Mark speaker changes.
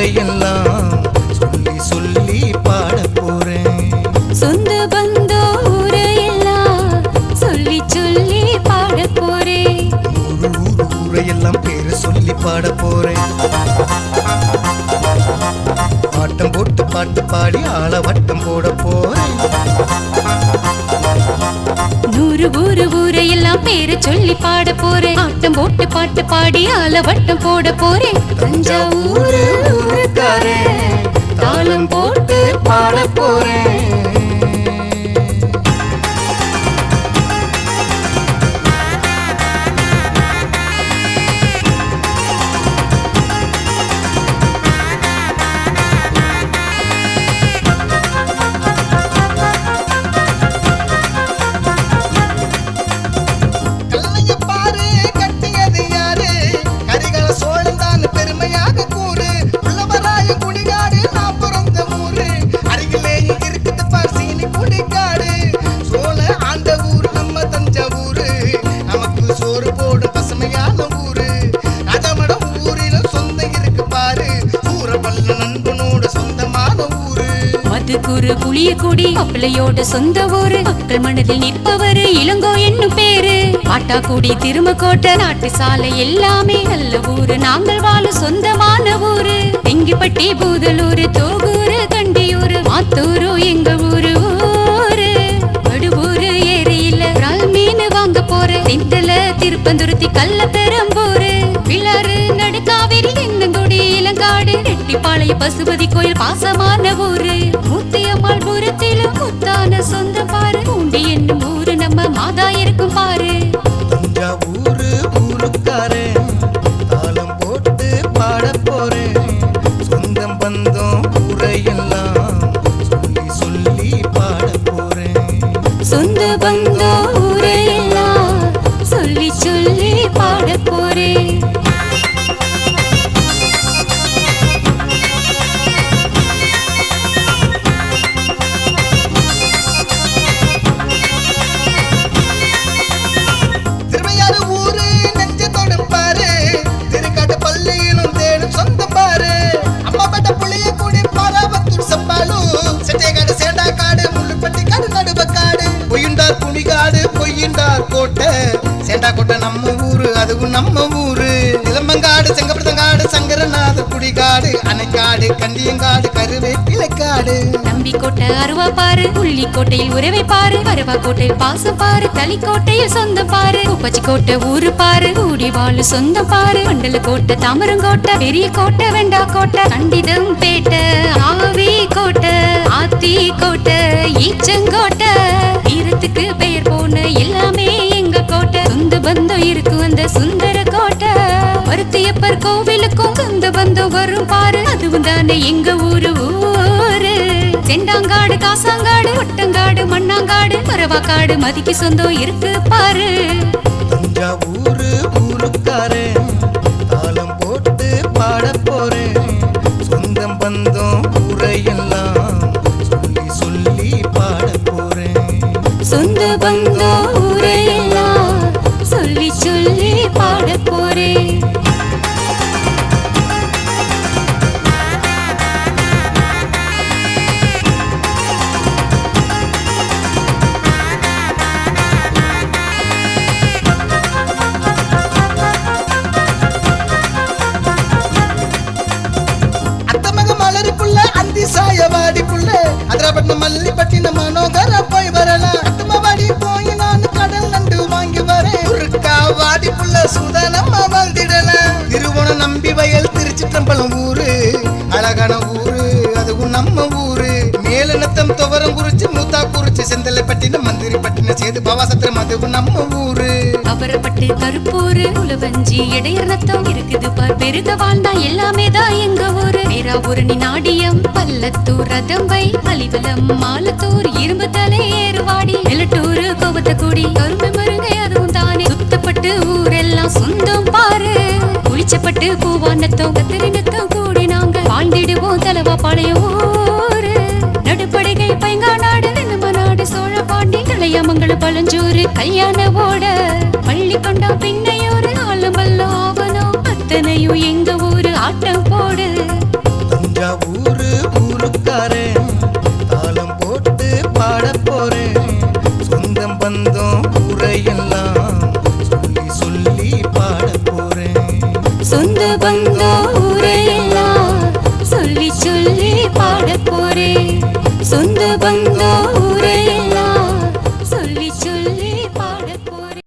Speaker 1: ஊரையெல்லாம் சொல்லி சொல்லி பாட போறேன்.
Speaker 2: சொந்த பந்தோ ஊரையெல்லாம் சொல்லி சொல்லி பாட போறேன்.
Speaker 1: ஊரையெல்லாம் பேரை சொல்லி பாட போறேன். ஆட்டம் போட்டு பாட்டு பாடி ஆள வட்டம் போட போறேன்.
Speaker 2: நூறு ஊரையெல்லாம் பேரை சொல்லி பாட போறேன். ஆட்டம் போட்டு பாட்டு பாடி ஆள வட்டம் போட போறேன்.
Speaker 1: தஞ்சாவூர் ஊருக்காரன் தாளம் போட்டு பாட போறேன்.
Speaker 2: மதுக்குரு புளியக்குடி அப்பளையோட சொந்த ஊரு. மக்கள் மனதில் நிற்பவரு இளங்கோ என்னும் பேரு. ஆட்டாக்குடி திருமக்கோட்டை நாட்டு சாலை எல்லாமே நல்ல ஊரு. நாங்கள் வாழும் சொந்தமான ஊரு. தெங்கிப்பட்டி பூதலூரு தோகூரு கண்டியூரு மாத்தூரு எங்க ஊரு. ஊரு வடுவூரு ஏரியில இறால் மீன் வாங்க போற. திண்டல திருப்பந்துருத்தி கள்ள பெரம்பூரு விளாறு நடுக்காவிரி எங்கங்குடி இளங்காடு ரெட்டிப்பாளைய பசுபதி கோயில் பாசமான ஊரு. முத்தியம்மாள் புறத்திலும் முத்தான சொந்த பாரு. பூண்டி என்னும் ஊரு நம்ம மாதா இருக்கும் பாரு.
Speaker 1: தஞ்சாவூர் ஊருக்காரன் தாளம் போட்டு பாட போறேன். சொந்தம் பந்தம் ஊரையெல்லாம் சொல்லி சொல்லி பாட போறேன்.
Speaker 2: சொந்த பந்தோ ஊரையெல்லாம் சொல்லி சொல்லி பாட போறேன்.
Speaker 1: கோட்டை சேண்டா கோட்டை நம்ம ஊரு, அதுவும் நம்ம ஊரு. இளம்பங்காடு செங்கப்பட்டங்காடு சங்கரநாத குடிகாடு அணைக்காடு கண்டியங்காடு கருவேப்பிலைக்காடு.
Speaker 2: நம்பிக்கோட்டை அருவா பாரு. புள்ளிக்கோட்டையில் உறவை பாரு. அருவா கோட்டையில் பாசம் பாரு. தளிக்கோட்டையில் சொந்தம் பாரு. உப்பச்சி கோட்டை ஊரு பாரு. கூடி வாழு சொந்தம் பாரு. மண்டல கோட்டை தாமரங்கோட்டை பெரிய கோட்டை வெண்டா கோட்டை கண்டிதம் பேட்டை ஆவி கோட்டை ஆத்தி கோட்டை ஈச்சங்கோட்டை. ஈரத்துக்கு பெயர் போன எல்லாமே எங்க கோட்டை. சொந்த பந்தம் இருக்கும் அந்த சுந்தர கோட்டை. மருத்தியப்பர் கோவிலுக்கும் சொந்த பந்தம் வரும் பாரு. அதுவும் தானே எங்க ஊரு. ஊரு செண்டாங்காடு காசாங்காடு ஒட்டங்காடு மண்ணாங்காடு பரவாக்காடு மதிக்கு சொந்தம் இருக்கு பாரு.
Speaker 1: தஞ்சாவூர் ஊருக்காரன் தாளம் போட்டு பாட போறேன். சொந்தம் பந்தம் ஊரையெல்லாம் சொல்லி சொல்லி பாட போறேன்.
Speaker 2: சொந்த பந்தோ ஊரையெல்லாம் சொல்லி சொல்லி பாட போறேன்.
Speaker 1: சாயவாடி புள்ள அதிரப்பட்டினம் மல்லிப்பட்டினம் மனோகர போய் வரலாம். அத்தமவாடி போய் நான் கடல் நண்டு வாங்கி வரேன். வாடி புள்ள சுதனம்மா வாழ்ந்திடலாம். திருவோணம் நம்பி வயல் திருச்சிற்றம்பலம் ஊரு அழகான ஊரு, அதுவும் நம்ம ஊரு. மேலநத்தம் துவரம் குறிச்சி மூத்தா குறிச்சி செந்தலைப்பட்டினம் மந்திரிப்பட்டினம் சேது பவாசத்திரம், அதுவும் நம்ம ஊரு.
Speaker 2: அவரப்பட்டு கருப்பூரு உலவஞ்சி இடையர் நத்தம் இருக்குது பார். பெருக வாழ்ந்தா எல்லாமே தான் எங்க ஊரு. பேராவூரணி நாடியம் பல்லத்தூர் ரதம்பை அலிவலம் மாலத்தூர் இரும்பு தலை ஏறுவாடி வெள்ளட்டூரு கோவத்தக்குடி கரும்பு மருங்கை அதுவும் தானே. சுத்தப்பட்டு ஊரெல்லாம் சொந்தம் பாரு. குளிச்சப்பட்டு பூவானத்தம் கத்திரினத்தம் கூடி நாங்க வாழ்ந்திடுவோம் தலவா பாளையம் ஊரு. நடுப்படைகை பைங்காநாடு நாடு சோழ பாண்டி களையாமங்கள பழஞ்சூரு கல்யாண ஓட பள்ளி கொண்டா பின்னையூரு ஆலம்பல்ல ஆவணம் அத்தனையும் எங்க ஊரு. ஆட்டம் போடு சொந்த பந்த